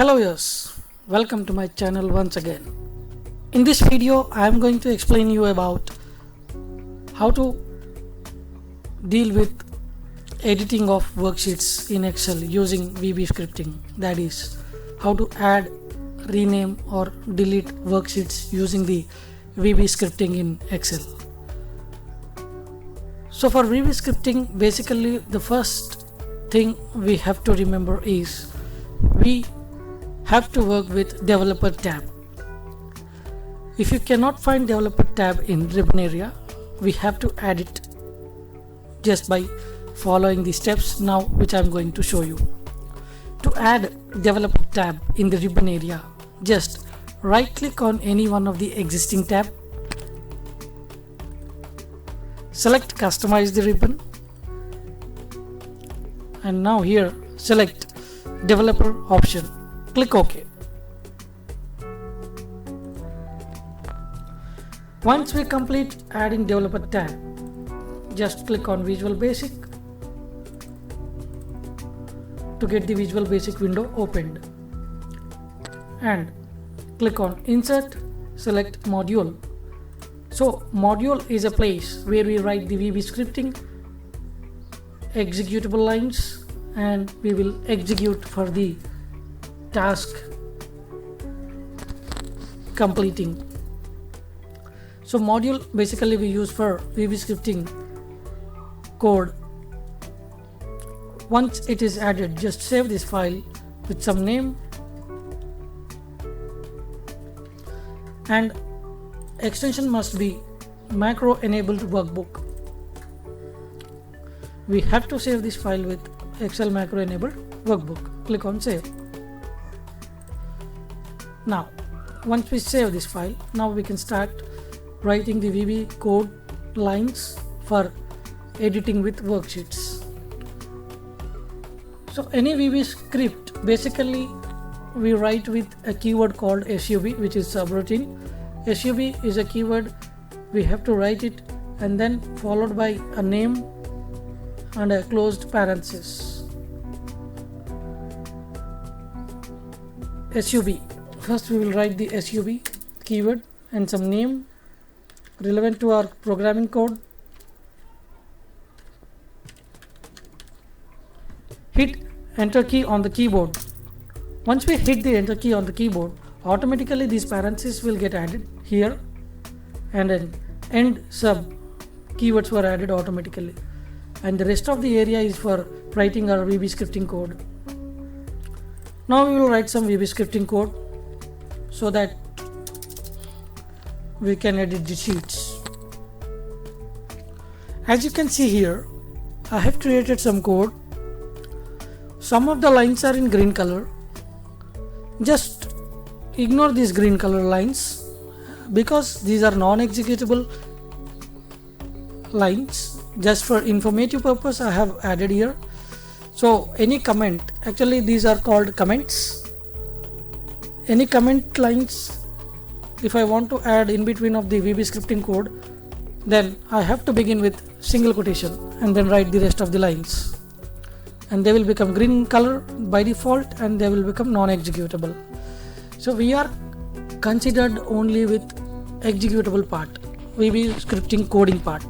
Hello yes, welcome to my channel once again. In this video I am going to explain you about how to deal with editing of worksheets in Excel using VB scripting, that is how to add, rename or delete worksheets using the VB scripting in Excel. So for VB scripting, basically the first thing we have to remember is we have to work with developer tab. If you cannot find developer tab in ribbon area, we have to add it just by following the steps now which I am going to show you. To add developer tab in the ribbon area, just right click on any one of the existing tab, select customize the ribbon, and now here select developer option. Click OK. Once we complete adding developer tab, just click on Visual Basic to get the Visual Basic window opened, and click on Insert, select Module. So module is a place where we write the VB scripting executable lines and we will execute for the task completing. So module basically we use for VB scripting code. Once it is added, just save this file with some name, and extension must be macro enabled workbook. We have to save this file with Excel macro enabled workbook. Click on save. Now once we save this file, now we can start writing the VB code lines for editing with worksheets. So any VB script, basically we write with a keyword called sub, which is subroutine. Sub is a keyword, we have to write it and then followed by a name and a closed parenthesis. Sub, first we will write the sub keyword and some name relevant to our programming code. Hit enter key on the keyboard. Once we hit the enter key on the keyboard, automatically these parentheses will get added here, and then end sub keywords were added automatically, and the rest of the area is for writing our VB scripting code. Now we will write some VB scripting code so that we can edit the sheets. As you can see here, I have created some code. Some of the lines are in green color. Just ignore these green color lines because these are non-executable lines. Just for informative purpose I have added here. So any comment, actually these are called comments. Any comment lines, if I want to add in between of the VB scripting code, then I have to begin with single quotation and then write the rest of the lines, and they will become green color by default and they will become non-executable. So we are considered only with executable part, VB scripting coding part.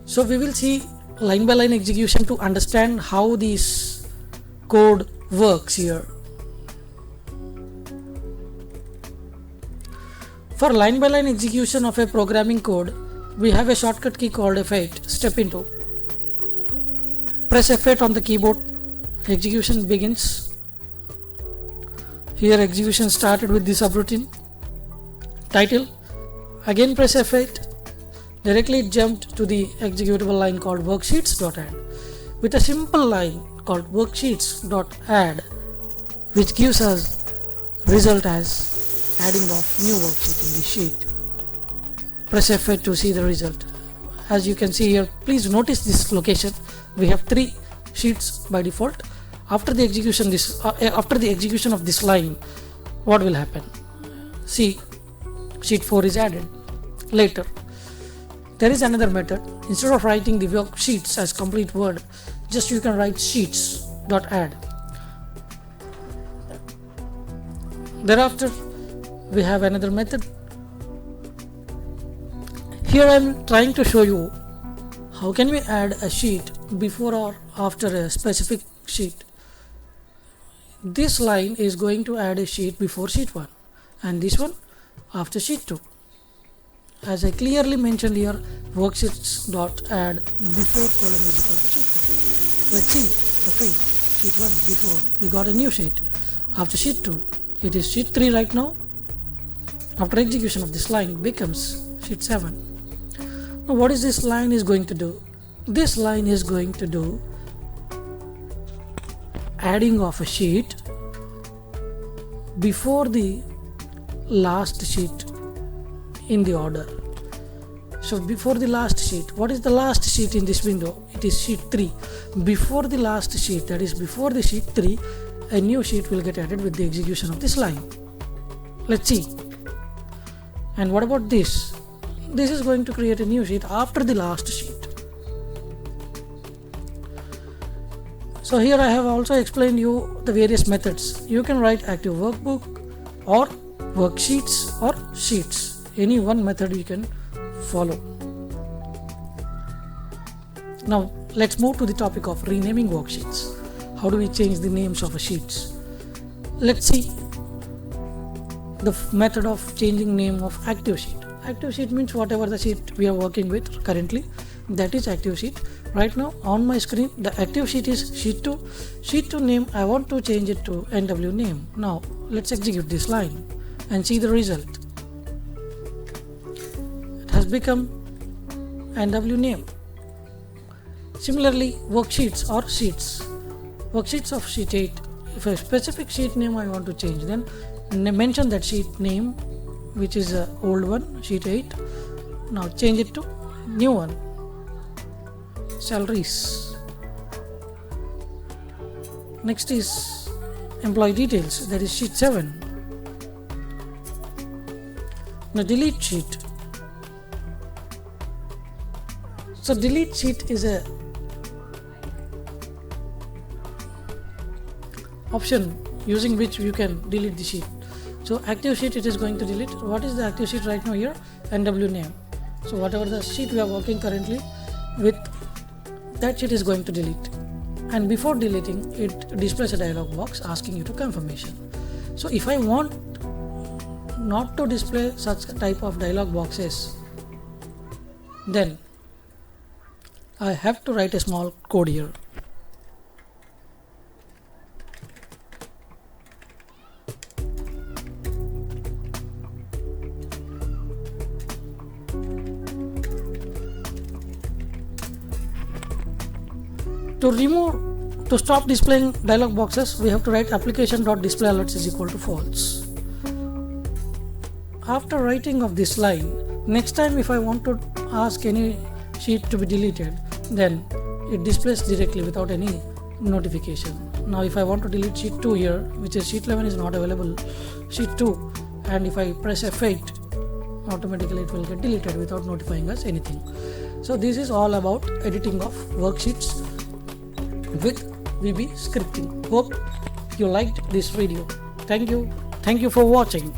So we will see line by line execution to understand how this code works here. For line by line execution of a programming code, we have a shortcut key called F8. Step into. Press F8 on the keyboard. Execution begins. Here execution started with the subroutine. Title. Again press F8. Directly it jumped to the executable line called worksheets.add with a simple line called worksheets.add, which gives us result as adding of new worksheet in the sheet. Press F8 to see the result. As you can see here, please notice this location. We have 3 sheets by default. After the execution of this line, what will happen? See, sheet 4 is added. Later, there is another method. Instead of writing the worksheets as complete word, just you can write sheets.add. Thereafter we have another method. Here I am trying to show you how can we add a sheet before or after a specific sheet. This line is going to add a sheet before sheet 1 and this one after sheet 2. As I clearly mentioned here, worksheets dot add before column is equal to sheet 1. Let's see the fate. Sheet 1 before we got a new sheet. After sheet 2 it is sheet 3 right now. After execution of this line becomes sheet 7. Now what is this line is going to do? This line is going to do adding of a sheet before the last sheet in the order. So before the last sheet, what is the last sheet in this window? It is sheet 3. Before the last sheet, that is before the sheet 3, a new sheet will get added with the execution of this line. Let's see. And what about this? This is going to create a new sheet after the last sheet. So here I have also explained you the various methods. You can write active workbook or worksheets or sheets. Any one method you can follow. Now let's move to the topic of renaming worksheets. How do we change the names of sheets? Let's see the method of changing name of active sheet. Active sheet means whatever the sheet we are working with currently, that is active sheet. Right now on my screen the active sheet is sheet 2. Sheet 2 name I want to change it to NW name. Now let's execute this line and see the result. It has become NW name. Similarly worksheets or sheets. Worksheets of sheet 8. If a specific sheet name I want to change, then mention that sheet name which is a old one, sheet 8. Now change it to new one, salaries. Next is employee details, that is sheet 7. Now delete sheet. So delete sheet is a option using which you can delete the sheet. So active sheet it is going to delete. What is the active sheet right now here? NW name. So whatever the sheet we are working currently with, that sheet is going to delete. And before deleting, it displays a dialog box asking you to confirmation. So if I want not to display such type of dialog boxes, then I have to write a small code here. To stop displaying dialog boxes, we have to write application.displayalerts is equal to false. After writing of this line, next time if I want to ask any sheet to be deleted, then it displays directly without any notification. Now if I want to delete sheet 2 here, which is sheet 11 is not available, sheet 2, and if I press F8, automatically it will get deleted without notifying us anything. So this is all about editing of worksheets with VB scripting. Hope you liked this video. Thank you for watching.